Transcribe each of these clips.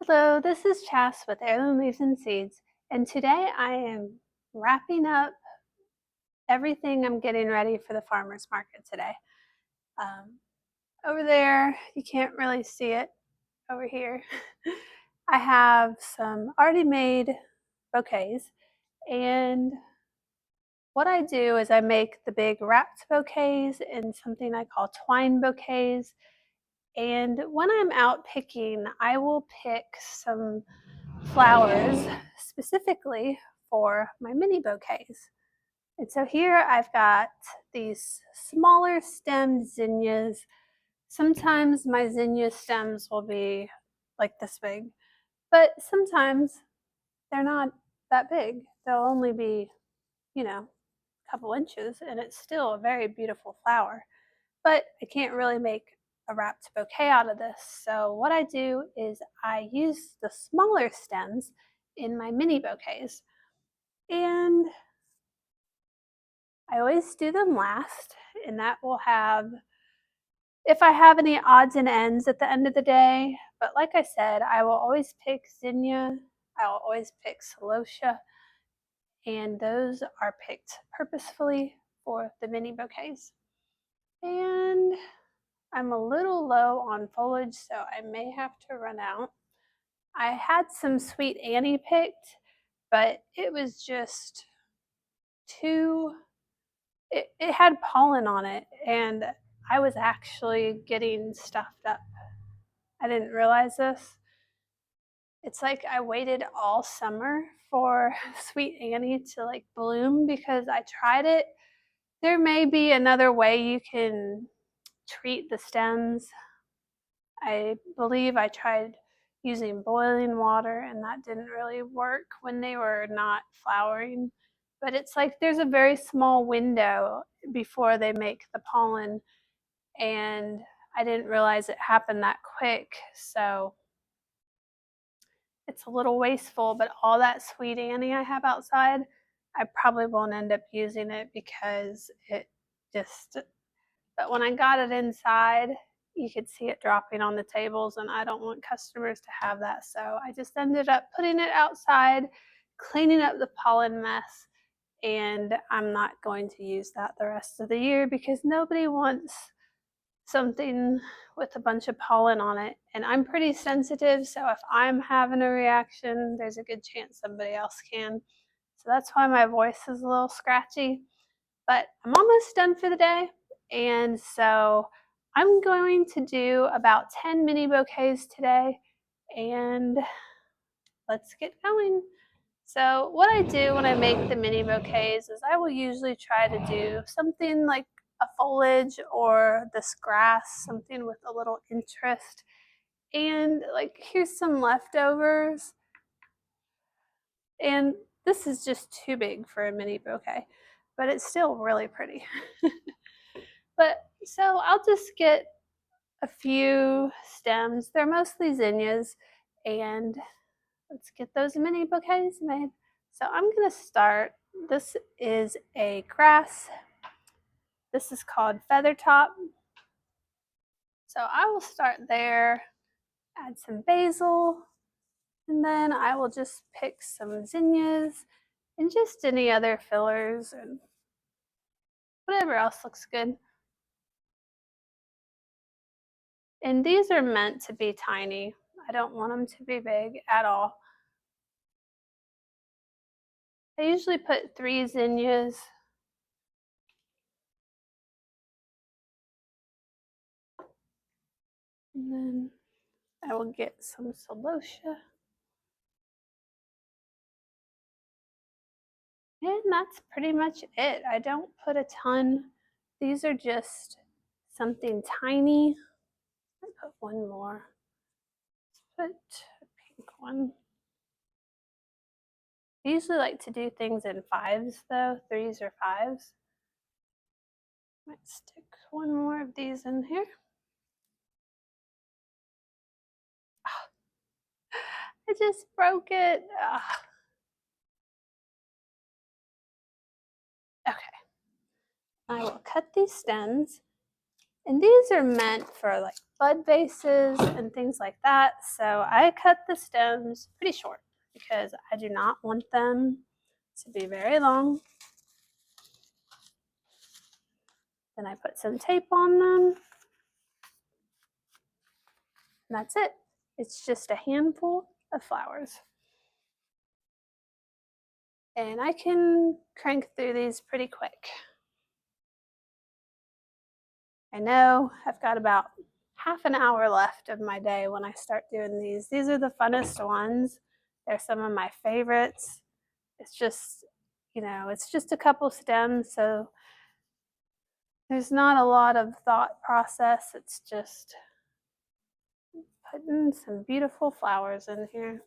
Hello, this is Chas with Heirloom Leaves and Seeds, and today I am wrapping up everything I'm getting ready for the farmer's market today. Over there, you can't really see it. Over here, I have some already made bouquets, and what I do is I make the big wrapped bouquets and something I call twine bouquets. And when I'm out picking, I will pick some flowers specifically for my mini bouquets. And so here I've got these smaller stemmed zinnias. Sometimes my zinnia stems will be like this big, but sometimes they're not that big. They'll only be, a couple inches, and it's still a very beautiful flower. But I can't really make a wrapped bouquet out of this. So what I do is I use the smaller stems in my mini bouquets. And I always do them last, and that will have, if I have any odds and ends at the end of the day. But like I said, I will always pick zinnia, I will always pick celosia, and those are picked purposefully for the mini bouquets. And I'm a little low on foliage, so I may have to run out. I had some Sweet Annie picked, but it was just too, it had pollen on it, and I was actually getting stuffed up. I didn't realize this. It's like I waited all summer for Sweet Annie to bloom because I tried it. There may be another way you can treat the stems. I believe I tried using boiling water, and that didn't really work when they were not flowering. But it's like there's a very small window before they make the pollen, and I didn't realize it happened that quick. So it's a little wasteful, but all that Sweet Annie I have outside, I probably won't end up using it because it just, but when I got it inside, you could see it dropping on the tables, and I don't want customers to have that. So I just ended up putting it outside, cleaning up the pollen mess, and I'm not going to use that the rest of the year because nobody wants something with a bunch of pollen on it. And I'm pretty sensitive, so if I'm having a reaction, there's a good chance somebody else can. So that's why my voice is a little scratchy. But I'm almost done for the day, and so I'm going to do about 10 mini bouquets today, and let's get going. So what I do when I make the mini bouquets is I will usually try to do something like a foliage or this grass, something with a little interest. And here's some leftovers, and this is just too big for a mini bouquet, but it's still really pretty. But so I'll just get a few stems. They're mostly zinnias, and let's get those mini bouquets made. So I'm going to start. This is a grass. This is called Feathertop. So I will start there, add some basil, and then I will just pick some zinnias and just any other fillers and whatever else looks good. And these are meant to be tiny. I don't want them to be big at all. I usually put 3 zinnias. And then I will get some celosia. And that's pretty much it. I don't put a ton. These are just something tiny. I put one more. Let's put a pink one. I usually like to do things in 5s though, 3s or 5s. Might stick one more of these in here. Oh, I just broke it. Oh. Okay. I will cut these stems, And these are meant for like bud vases and things like that. So I cut the stems pretty short because I do not want them to be very long. Then I put some tape on them. And that's it. It's just a handful of flowers. And I can crank through these pretty quick. I know I've got about half an hour left of my day when I start doing these. These are the funnest ones. They're some of my favorites. It's just, it's just a couple stems, so there's not a lot of thought process. It's just putting some beautiful flowers in here.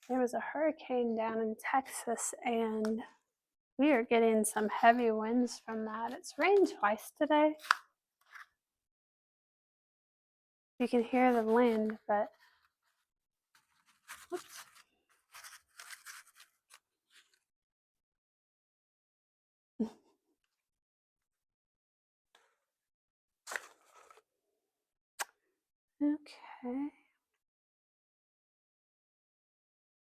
There was a hurricane down in Texas, and we are getting some heavy winds from that. It's rained twice today. You can hear the wind, but oops. Okay.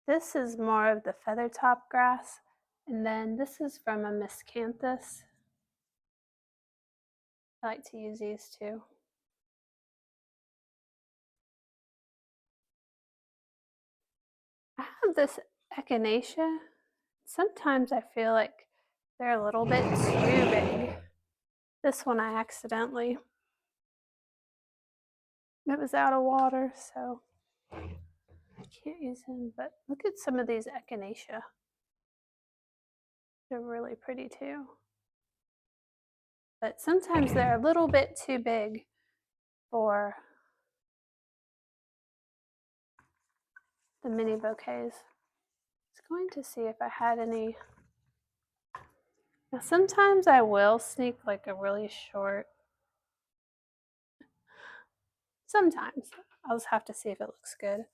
This is more of the feathertop grass, and then this is from a miscanthus. I like to use these too. I have this echinacea. Sometimes I feel like they're a little bit too big. This one I accidentally, it was out of water, so I can't use them, but look at some of these echinacea. They're really pretty too. But sometimes they're a little bit too big for the mini bouquets. I was going to see if I had any. Now sometimes I will sneak like a really short. Sometimes. I'll just have to see if it looks good.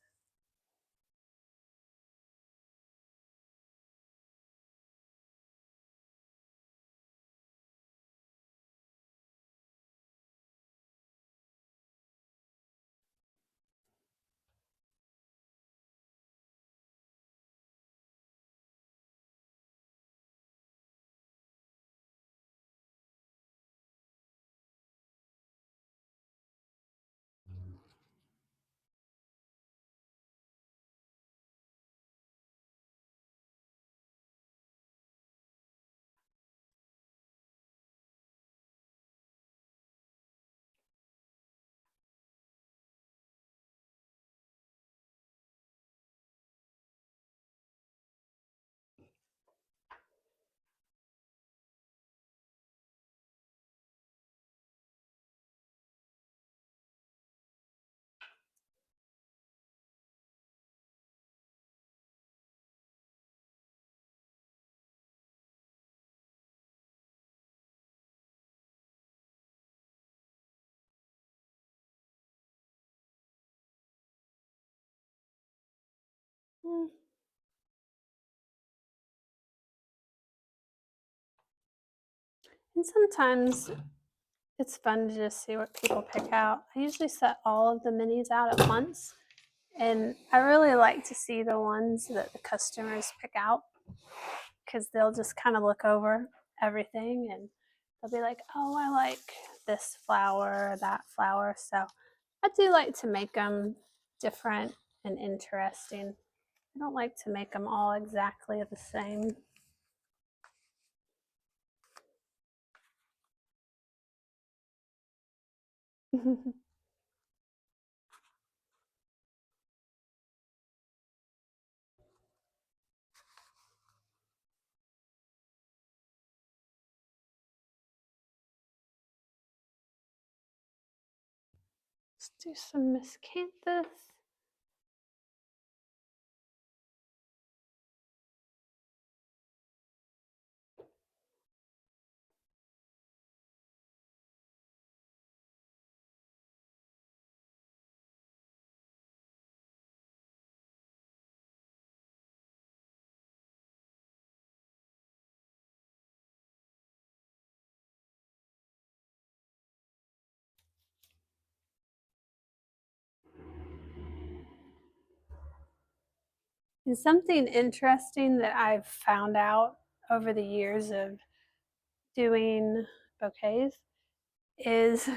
And sometimes it's fun to just see what people pick out. I usually set all of the minis out at once, and I really like to see the ones that the customers pick out because they'll just kind of look over everything and they'll be like, oh, I like this flower or that flower. So I do like to make them different and interesting. I don't like to make them all exactly the same. Let's do some miscanthus. And something interesting that I've found out over the years of doing bouquets is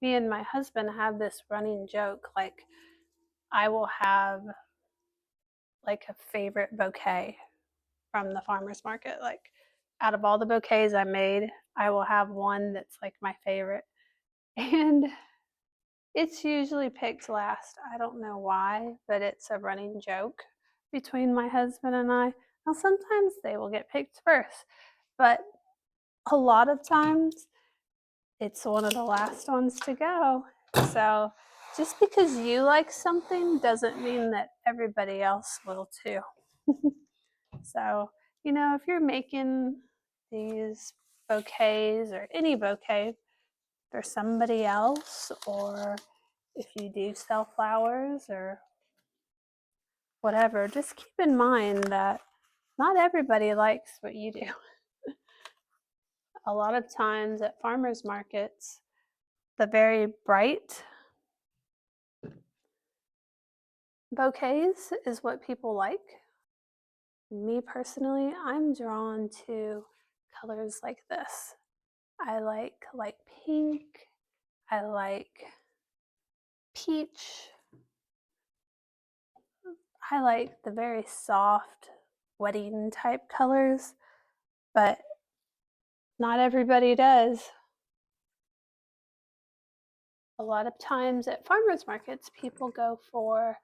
me and my husband have this running joke. Like, I will have like a favorite bouquet from the farmer's market. Like, out of all the bouquets I made, I will have one that's like my favorite. And it's usually picked last. I don't know why, but it's a running joke between my husband and I. Now, sometimes they will get picked first, but a lot of times it's one of the last ones to go. So just because you like something doesn't mean that everybody else will too. So, if you're making these bouquets or any bouquet for somebody else, or if you do sell flowers or whatever, just keep in mind that not everybody likes what you do. A lot of times at farmers markets, the very bright bouquets is what people like. Me personally, I'm drawn to colors like this. I like light pink. I like peach. I like the very soft wedding type colors, but not everybody does. A lot of times at farmers markets, people go for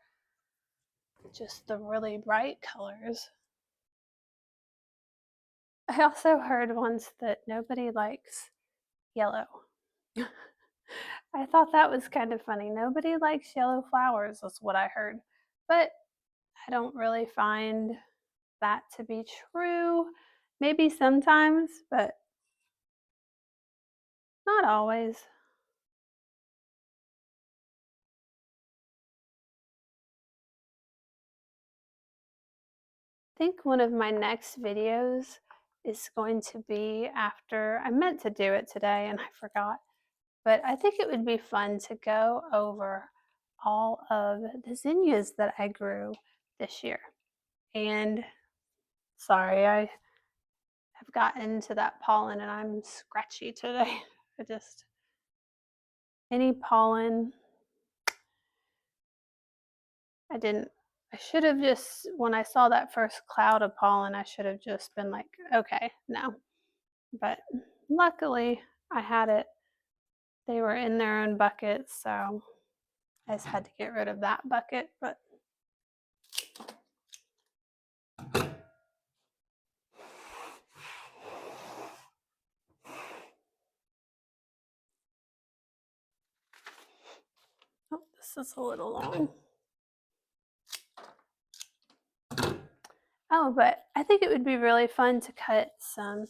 just the really bright colors. I also heard once that nobody likes yellow. I thought that was kind of funny. Nobody likes yellow flowers, is what I heard. But I don't really find that to be true. Maybe sometimes, but not always. I think one of my next videos is going to be after, I meant to do it today and I forgot, but I think it would be fun to go over all of the zinnias that I grew this year. And sorry, I have gotten to that pollen and I'm scratchy today. Any pollen, I should have just, when I saw that first cloud of pollen, I should have just been like, okay, no. But luckily I had it. They were in their own buckets, so I just had to get rid of that bucket. But oh, this is a little long. Oh, but I think it would be really fun to cut some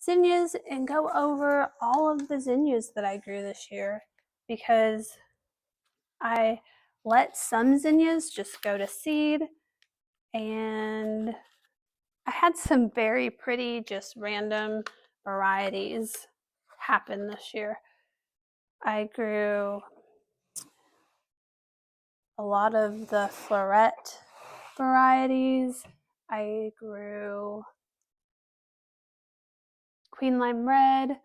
zinnias and go over all of the zinnias that I grew this year, because I let some zinnias just go to seed, and I had some very pretty, just random varieties happen this year. I grew a lot of the floret varieties. I grew Queen Lime Red.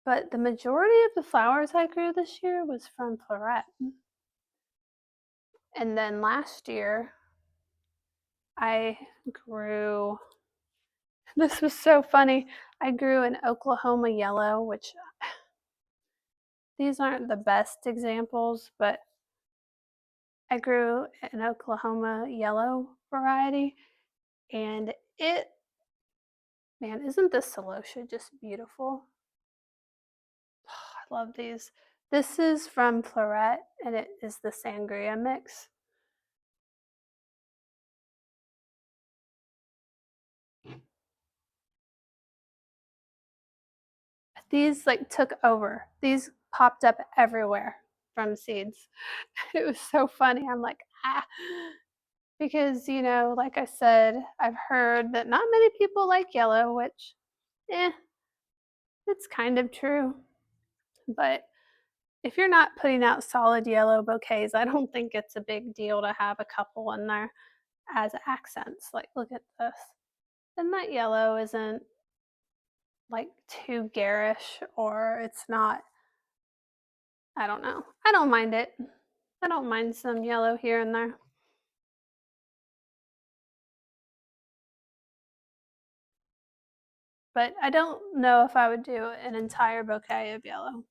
But the majority of the flowers I grew this year was from Floret. And then last year, I grew, this was so funny. I grew an Oklahoma yellow, which these aren't the best examples, but I grew an Oklahoma yellow variety. And it, man, isn't this celosia just beautiful? I love these. This is from Floret, and it is the sangria mix. These like took over. These popped up everywhere from seeds. It was so funny. I'm like, ah. Because, you know, like I said, I've heard that not many people like yellow, which, it's kind of true. But if you're not putting out solid yellow bouquets, I don't think it's a big deal to have a couple in there as accents. Like, look at this. And that yellow isn't like too garish, or it's not, I don't know. I don't mind it. I don't mind some yellow here and there. But I don't know if I would do an entire bouquet of yellow.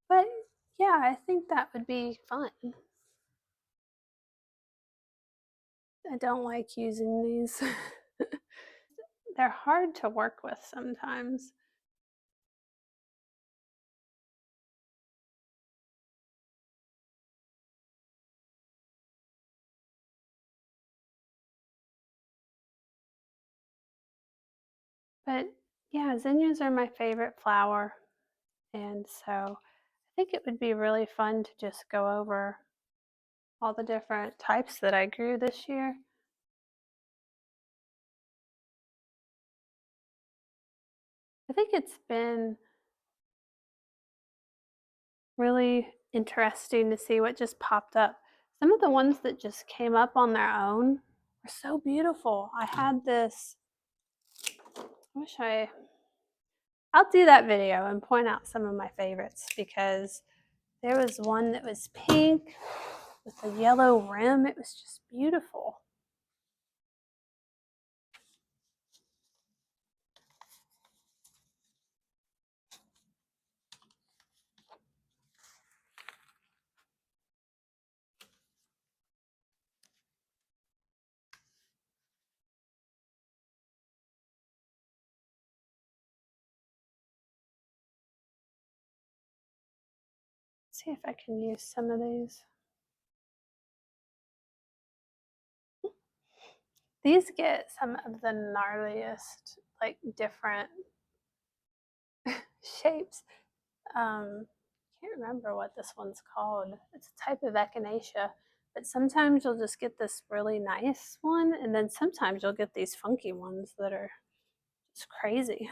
But yeah, I think that would be fun. I don't like using these. They're hard to work with sometimes. But yeah, zinnias are my favorite flower. And so I think it would be really fun to just go over all the different types that I grew this year. I think it's been really interesting to see what just popped up. Some of the ones that just came up on their own were so beautiful. I had this, I wish I'll do that video and point out some of my favorites, because there was one that was pink with a yellow rim. It was just beautiful. Let's see if I can use some of these. These get some of the gnarliest, like different shapes. Can't remember what this one's called. It's a type of echinacea, but sometimes you'll just get this really nice one, and then sometimes you'll get these funky ones that are just crazy.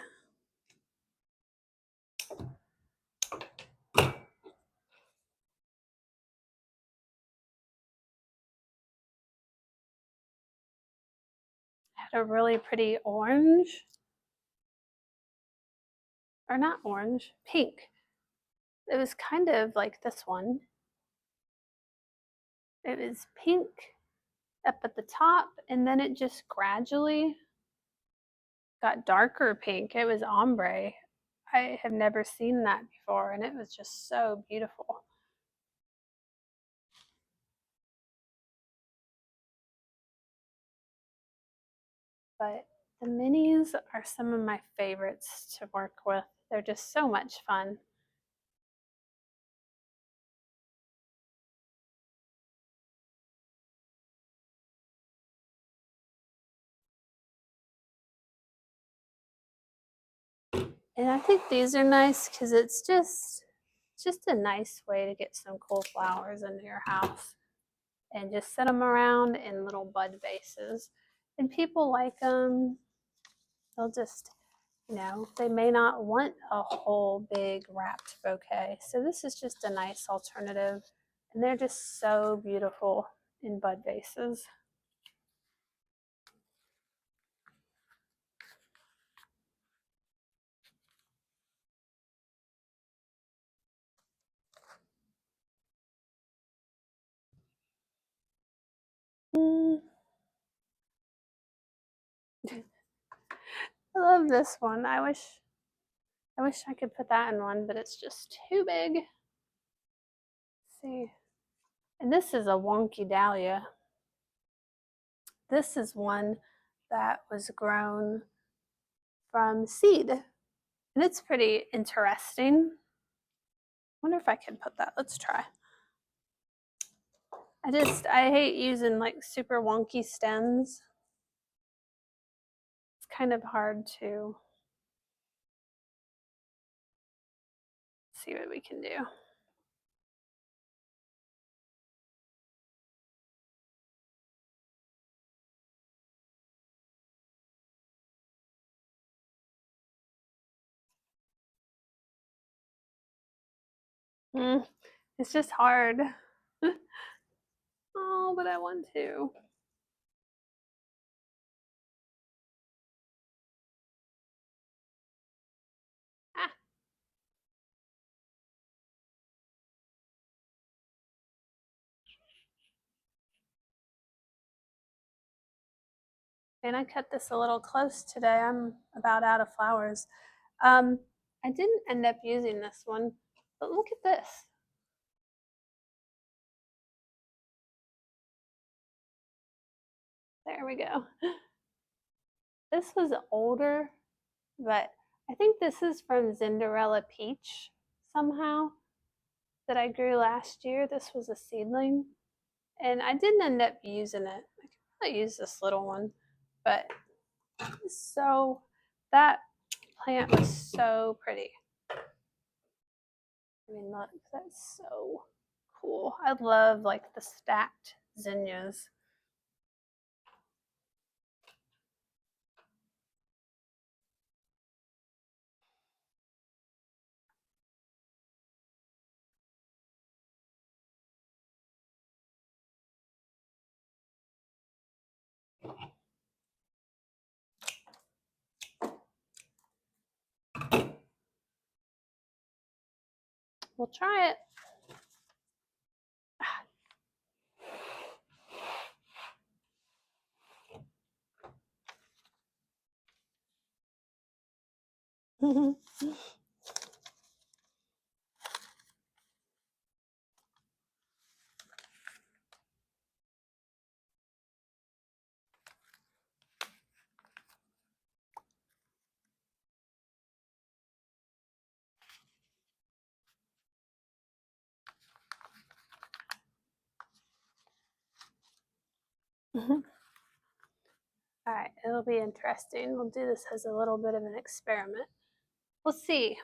Had a really pretty orange, or not orange, pink. It was kind of like this one. It was pink up at the top, and then it just gradually got darker pink. It was ombre. I have never seen that before, and it was just so beautiful. But the minis are some of my favorites to work with. They're just so much fun. And I think these are nice because it's just a nice way to get some cool flowers into your house and just set them around in little bud vases. And people like them. They'll just, you know, they may not want a whole big wrapped bouquet. So this is just a nice alternative. And they're just so beautiful in bud vases. I love this one. I wish I could put that in one, but it's just too big. Let's see. And this is a wonky dahlia. This is one that was grown from seed. And it's pretty interesting. I wonder if I can put that. Let's try. I hate using like super wonky stems. It's kind of hard to see what we can do. It's just hard. Oh, but I want to. Ah. And I cut this a little close today. I'm about out of flowers. I didn't end up using this one, but look at this. There we go. This was older, but I think this is from Cinderella Peach somehow that I grew last year. This was a seedling, and I didn't end up using it. I could probably use this little one, but so that plant was so pretty. I mean, look, that's so cool. I love like the stacked zinnias. We'll try it. All right, it'll be interesting. We'll do this as a little bit of an experiment. We'll see.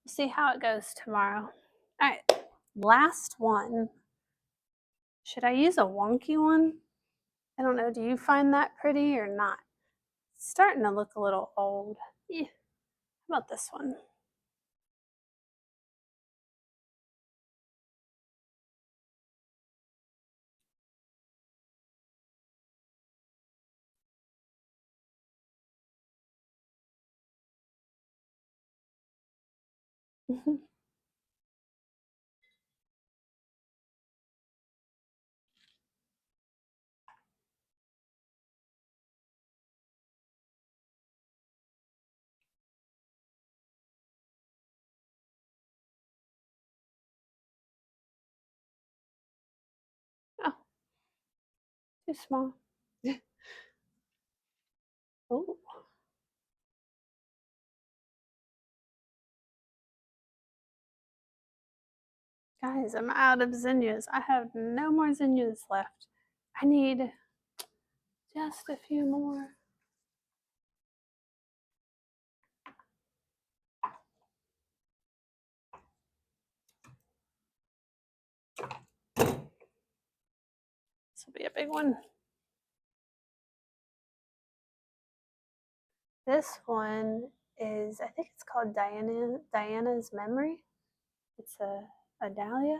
We'll see how it goes tomorrow. All right, last one. Should I use a wonky one? I don't know. Do you find that pretty or not? It's starting to look a little old. Yeah. How about this one? Oh, too small. Oh, Guys, I'm out of zinnias. I have no more zinnias left. I need just a few more. This will be a big one. This one is, I think it's called Diana's Memory. It's a dahlia.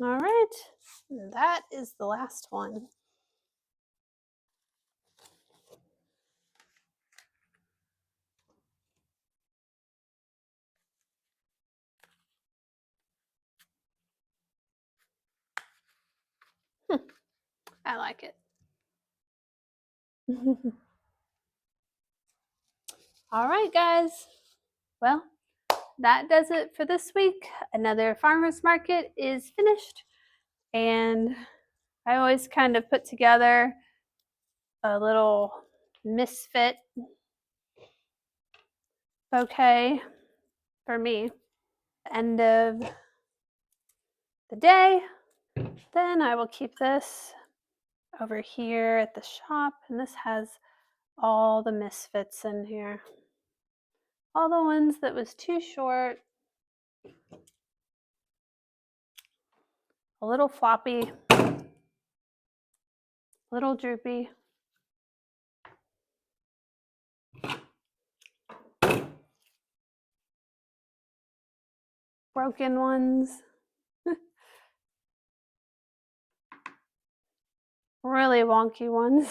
All right, that is the last one. I like it. All right, guys. Well, that does it for this week. Another farmer's market is finished, and I always kind of put together a little misfit bouquet for me. End of the day. Then I will keep this over here at the shop, and this has all the misfits in here. All the ones that was too short, a little floppy, a little droopy. Broken ones. Really wonky ones.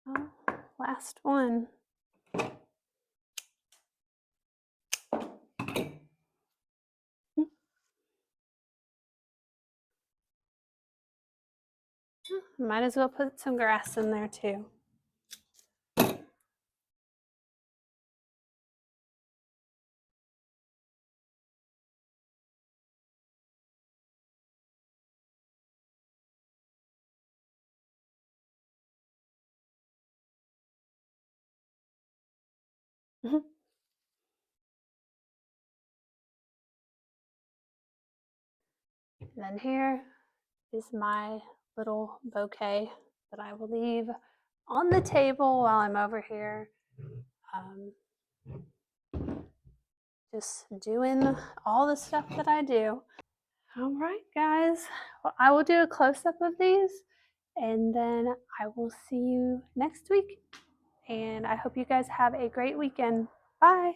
Oh, last one. Might as well put some grass in there too. And then here is my little bouquet that I will leave on the table while I'm over here. Just doing all the stuff that I do. All right, guys. Well, I will do a close-up of these, and then I will see you next week. And I hope you guys have a great weekend. Bye.